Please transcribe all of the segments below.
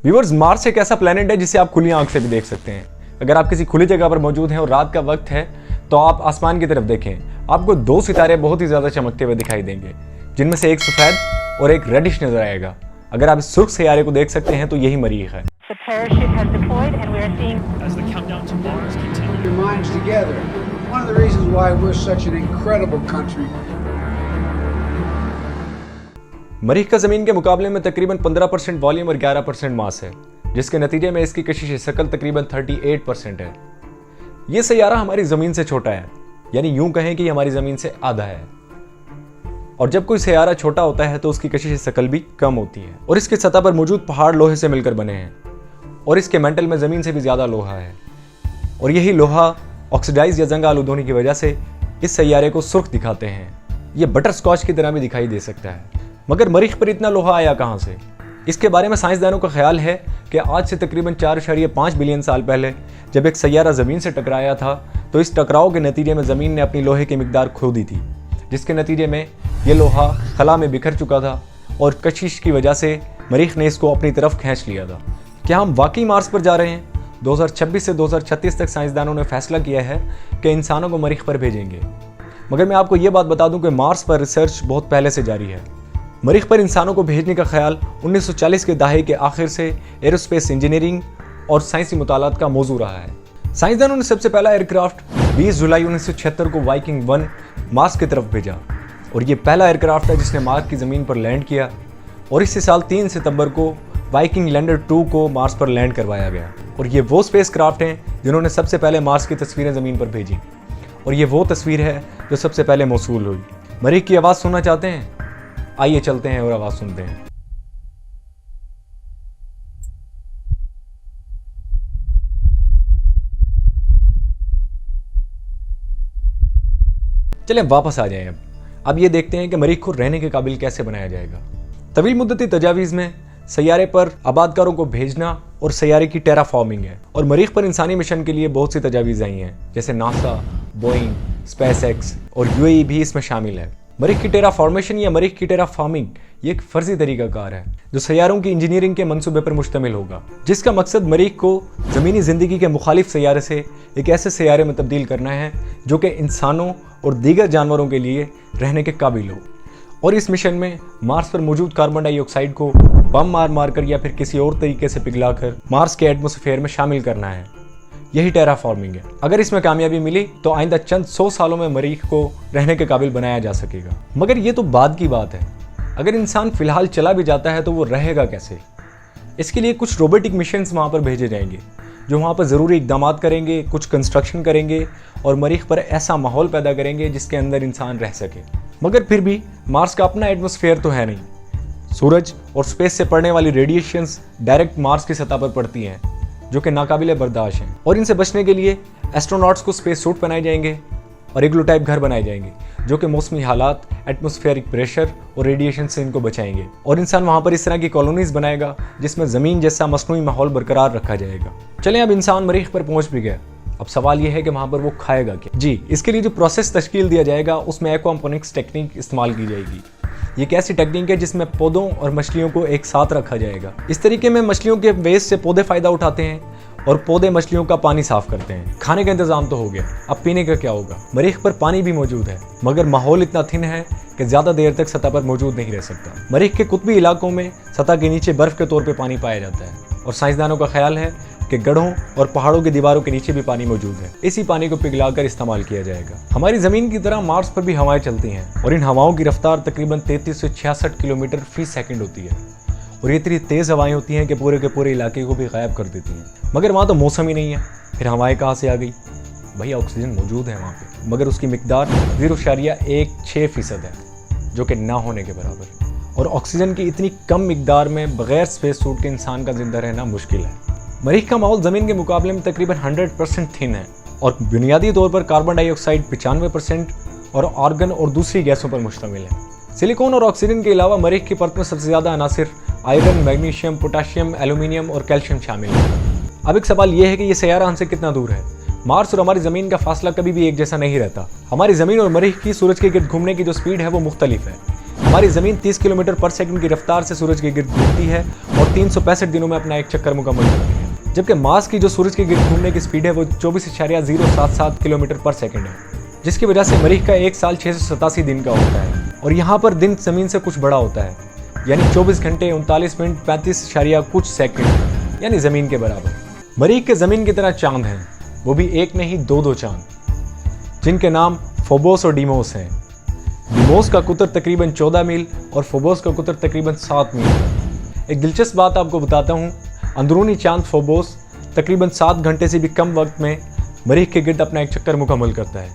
Viewers, Mars एक ऐसा planet है जिसे आप खुली आंख से भी देख सकते हैं। अगर आप किसी खुली जगह पर मौजूद हैं और रात का वक्त है तो आप आसमान की तरफ देखें, आपको दो सितारे बहुत ही ज्यादा चमकते हुए दिखाई देंगे, जिनमें से एक सफेद और एक रेडिश नजर आएगा। अगर आप इस सुर्ख सियारे को देख सकते हैं तो यही मरीख है। The parachute has deployed and we are seeing as the countdown to Mars continues. Your minds together. One of the reasons why we're such an incredible country. मरीख का जमीन के मुकाबले में तकरीबन 15% वॉल्यूम और 11% मास है, जिसके नतीजे में इसकी कशिश शकल तकरीबन 38% है। ये सैयारा हमारी जमीन से छोटा है, यानी यूं कहें कि हमारी जमीन से आधा है। और जब कोई सैयारा छोटा होता है तो उसकी कशिश शकल भी कम होती है। और इसकी सतह पर मौजूद पहाड़ लोहे से मिलकर बने हैं और इसके मेंटल में जमीन से भी ज्यादा लोहा है। और यही लोहा ऑक्सीडाइज या जंग आलूद होने की वजह से इस सैयारे को सुर्ख दिखाते हैं। ये बटर स्कॉच की तरह भी दिखाई दे सकता है। मगर मरीख पर इतना लोहा आया कहां से? इसके बारे में साइंसदानों का ख्याल है कि आज से तकरीबन 4.5 बिलियन साल पहले जब एक सैयारा ज़मीन से टकराया था तो इस टकराव के नतीजे में ज़मीन ने अपनी लोहे की मिकदार खो दी थी, जिसके नतीजे में ये लोहा खला में बिखर चुका था और कशिश की वजह से मरीख ने इसको अपनी तरफ खींच लिया था। क्या हम वाकई मार्स पर जा रहे हैं? 2026 से 2036 तक साइंसदानों ने फैसला किया है कि इंसानों को मरीख पर भेजेंगे। मगर मैं आपको ये बात बता दूं कि मार्स पर रिसर्च बहुत पहले से जारी है। मरीख पर इंसानों को भेजने का ख्याल 1940 के दहाके के आखिर से एरोस्पेस इंजीनियरिंग और साइंसी मुतालात का मौजू रहा है। साइंसदानों ने सबसे पहला एयरक्राफ्ट 20 जुलाई 1976 को वाइकिंग 1 मार्स की तरफ भेजा और ये पहला एयरक्राफ्ट है जिसने मार्स की ज़मीन पर लैंड किया। और इसी साल 3 सितंबर को वाइकिंग लैंडर 2 को मार्स पर लैंड करवाया गया। और ये वो स्पेस क्राफ्ट हैं जिन्होंने सबसे पहले मार्स की तस्वीरें ज़मीन पर भेजी और ये वो तस्वीर है जो सबसे पहले मौसूल हुई। मरीख की आवाज़ सुनना चाहते हैं? आइए चलते हैं और आवाज़ सुनते हैं। चलें वापस आ जाएं। अब ये देखते हैं कि मरीख को रहने के काबिल कैसे बनाया जाएगा। तवील मुद्दती तजावीज़ में सैयारे पर आबादकारों को भेजना और सैयारे की टेराफॉर्मिंग है। और मरीख पर इंसानी मिशन के लिए बहुत सी तजावीज़ आई हैं, जैसे नासा, बोइंग, स्पेसएक्स और यूएई भी इसमें शामिल है। मरीख की टेराफॉर्मेशन या मरीख की टेराफार्मिंग ये एक फर्जी तरीकाकार है जो सैयारों की इंजीनियरिंग के मंसूबे पर मुश्तमिल होगा, जिसका मकसद मरीख को ज़मीनी ज़िंदगी के मुखालिफ सैयारे से एक ऐसे सैयारे में तब्दील करना है जो कि इंसानों और दीगर जानवरों के लिए रहने के काबिल हो। और इस मिशन में मार्स पर मौजूद कार्बन डाइऑक्साइड को बम मार कर या फिर किसी और तरीके से पिघलाकर मार्स के एटमॉस्फेयर में शामिल करना है। यही टेराफॉर्मिंग है। अगर इसमें कामयाबी मिली तो आइंदा चंद 100 सालों में मरीख को रहने के काबिल बनाया जा सकेगा। मगर ये तो बाद की बात है। अगर इंसान फिलहाल चला भी जाता है तो वो रहेगा कैसे? इसके लिए कुछ रोबोटिक मिशंस वहाँ पर भेजे जाएंगे जो वहाँ पर ज़रूरी इक़दामात करेंगे, कुछ कंस्ट्रक्शन करेंगे और मरीख पर ऐसा माहौल पैदा करेंगे जिसके अंदर इंसान रह सके। मगर फिर भी मार्स का अपना एटमॉस्फेयर तो है नहीं। सूरज और स्पेस से पड़ने वाली रेडिएशंस डायरेक्ट मार्स की सतह पर पड़ती हैं जो कि नाकाबिले बर्दाश्त हैं। और इनसे बचने के लिए एस्ट्रोनॉट्स को स्पेस सूट बनाए जाएंगे और इग्लू टाइप घर बनाए जाएंगे जो कि मौसमी हालात, एटमॉस्फेरिक प्रेशर और रेडिएशन से इनको बचाएंगे। और इंसान वहाँ पर इस तरह की कॉलोनीज बनाएगा जिसमें ज़मीन जैसा मसनूई माहौल बरकरार रखा जाएगा। चलें, अब इंसान मरीख पर पहुँच भी गया। अब सवाल यह है कि वहाँ पर वो खाएगा क्या? जी, इसके लिए जो प्रोसेस तश्कील दिया जाएगा उसमें एक्वापोनिक्स टेक्निक इस्तेमाल की जाएगी। ये एक ऐसी टेक्निक है जिसमें पौधों और मछलियों को एक साथ रखा जाएगा। इस तरीके में मछलियों के वेस्ट से पौधे फ़ायदा उठाते हैं और पौधे मछलियों का पानी साफ करते हैं। खाने का इंतजाम तो हो गया, अब पीने का क्या होगा? मरीख पर पानी भी मौजूद है मगर माहौल इतना थिन है कि ज़्यादा देर तक सतह पर मौजूद नहीं रह सकता। मरीख के कुतबी इलाकों में सतह के नीचे बर्फ़ के तौर पर पानी पाया जाता है और साइंसदानों का ख्याल है कि गढ़ों और पहाड़ों की दीवारों के नीचे भी पानी मौजूद है। इसी पानी को पिघलाकर इस्तेमाल किया जाएगा। हमारी ज़मीन की तरह मार्स पर भी हवाएं चलती हैं और इन हवाओं की रफ्तार तकरीबन 33 से 66 किलोमीटर फी सेकंड होती है और ये इतनी तेज़ हवाएं होती हैं कि पूरे के पूरे इलाके को भी गायब कर देती हैं। मगर वहाँ तो मौसम ही नहीं है, फिर हवाएं कहाँ से आ गई? भैया ऑक्सीजन मौजूद है वहाँ पे, मगर उसकी मिकदार 0.16% है जो कि ना होने के बराबर। और ऑक्सीजन की इतनी कम मिकदार में बगैर स्पेस सूट के इंसान का जिंदा रहना मुश्किल है। मरीख का माहौल ज़मीन के मुकाबले में तकरीबन 100% थिन है और बुनियादी तौर पर कार्बन डाइऑक्साइड 95% और आर्गन और दूसरी गैसों पर मुश्तमिल है। सिलिकॉन और ऑक्सीजन के अलावा मरीख की परत में सबसे ज़्यादा अनासिर आयरन, मैग्नीशियम, पोटाशियम, एल्यूमिनियम और कैल्शियम शामिल है। अब एक सवाल यह है कि यह सैयारा हमसे कितना दूर है? मार्स और हमारी ज़मीन का फासला कभी भी एक जैसा नहीं रहता। हमारी ज़मीन और मरीख की सूरज के गिर्द घूमने की जो स्पीड है वो मुख्तलिफ है। हमारी ज़मीन 30 किलोमीटर पर सेकंड की रफ्तार से सूरज के गिर्द घूमती है और 365 दिनों में अपना एक चक्कर मुकम्मल करती है, जबकि मार्स की जो सूरज के गिर्द घूमने की स्पीड है वो 24.077 किलोमीटर पर सेकंड है, जिसकी वजह से मरीख का एक साल 687 दिन का होता है। और यहाँ पर दिन ज़मीन से कुछ बड़ा होता है, यानी 24 घंटे 39 मिनट 35 कुछ सेकंड, यानी ज़मीन के बराबर। मरीख के ज़मीन की तरह चांद हैं, वो भी एक नहीं दो चांद, जिनके नाम फोबोस और डीमोस हैं। डीमोस का कुतर तकरीबन 14 मील और फोबोस का कुतर तकरीबन 7 मील है। एक दिलचस्प बात आपको बताता हूँ, अंदरूनी चांद फोबोस तकरीबन 7 घंटे से भी कम वक्त में मरीख के गिर्द अपना एक चक्कर मुकम्मल करता है,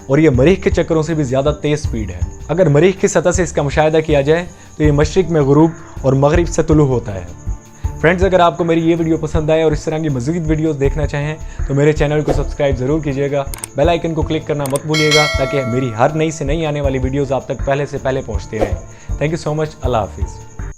और ये मरीख के चक्करों से भी ज़्यादा तेज़ स्पीड है। अगर मरीख की सतह से इसका मुशाहिदा किया जाए तो ये मशरिक में गुरूब और मगरिब से तुलू होता है। फ्रेंड्स, अगर आपको मेरी ये वीडियो पसंद आए और इस तरह की मज़ीद वीडियोस देखना चाहें तो मेरे चैनल को सब्सक्राइब ज़रूर कीजिएगा, बेल आइकन को क्लिक करना मत भूलिएगा, ताकि मेरी हर नई से नई आने वाली वीडियोस आप तक पहले से पहले पहुंचती रहें। Thank you so much. अल्लाह हाफिज़।